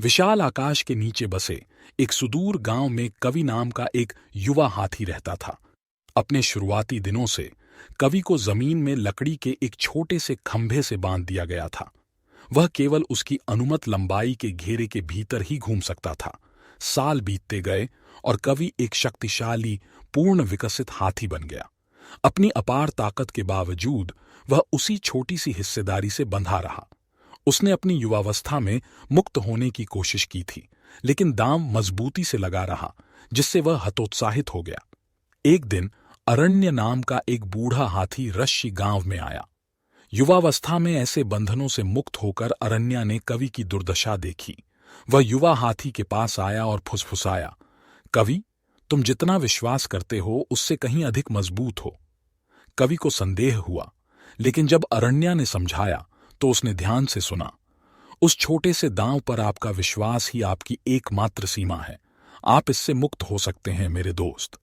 विशाल आकाश के नीचे बसे एक सुदूर गांव में कवि नाम का एक युवा हाथी रहता था। अपने शुरुआती दिनों से कवि को जमीन में लकड़ी के एक छोटे से खंभे से बांध दिया गया था। वह केवल उसकी अनुमत लंबाई के घेरे के भीतर ही घूम सकता था। साल बीतते गए और कवि एक शक्तिशाली, पूर्ण विकसित हाथी बन गया। अपनी अपार ताकत के बावजूद वह उसी छोटी सी हिस्सेदारी से बंधा रहा। उसने अपनी युवावस्था में मुक्त होने की कोशिश की थी, लेकिन दांव मजबूती से लगा रहा, जिससे वह हतोत्साहित हो गया। एक दिन अरण्य नाम का एक बूढ़ा हाथी रश्य गांव में आया। युवावस्था में ऐसे बंधनों से मुक्त होकर अरण्या ने कवि की दुर्दशा देखी। वह युवा हाथी के पास आया और फुसफुसाया, कवि, तुम जितना विश्वास करते हो उससे कहीं अधिक मजबूत हो। कवि को संदेह हुआ, लेकिन जब अरण्या ने समझाया तो उसने ध्यान से सुना। उस छोटे से दांव पर आपका विश्वास ही आपकी एकमात्र सीमा है। आप इससे मुक्त हो सकते हैं मेरे दोस्त।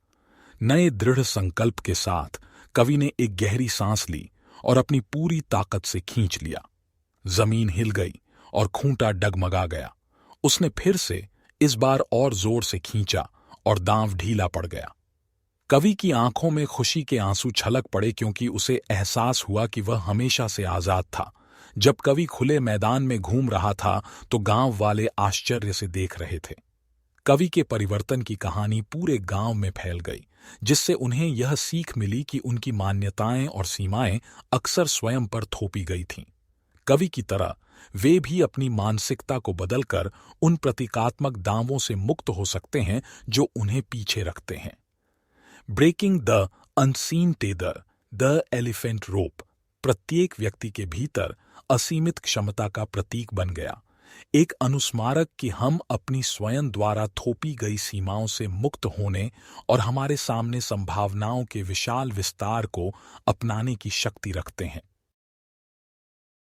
नए दृढ़ संकल्प के साथ कवि ने एक गहरी सांस ली और अपनी पूरी ताकत से खींच लिया। जमीन हिल गई और खूंटा डगमगा गया। उसने फिर से, इस बार और जोर से खींचा और दांव ढीला पड़ गया। कवि की आंखों में खुशी के आंसू छलक पड़े, क्योंकि उसे एहसास हुआ कि वह हमेशा से आजाद था। जब कवि खुले मैदान में घूम रहा था तो गांव वाले आश्चर्य से देख रहे थे। कवि के परिवर्तन की कहानी पूरे गांव में फैल गई, जिससे उन्हें यह सीख मिली कि उनकी मान्यताएं और सीमाएं अक्सर स्वयं पर थोपी गई थीं। कवि की तरह वे भी अपनी मानसिकता को बदलकर उन प्रतीकात्मक दावों से मुक्त हो सकते हैं जो उन्हें पीछे रखते हैं। Breaking the unseen tether, the elephant rope प्रत्येक व्यक्ति के भीतर असीमित क्षमता का प्रतीक बन गया, एक अनुस्मारक कि हम अपनी स्वयं द्वारा थोपी गई सीमाओं से मुक्त होने और हमारे सामने संभावनाओं के विशाल विस्तार को अपनाने की शक्ति रखते हैं।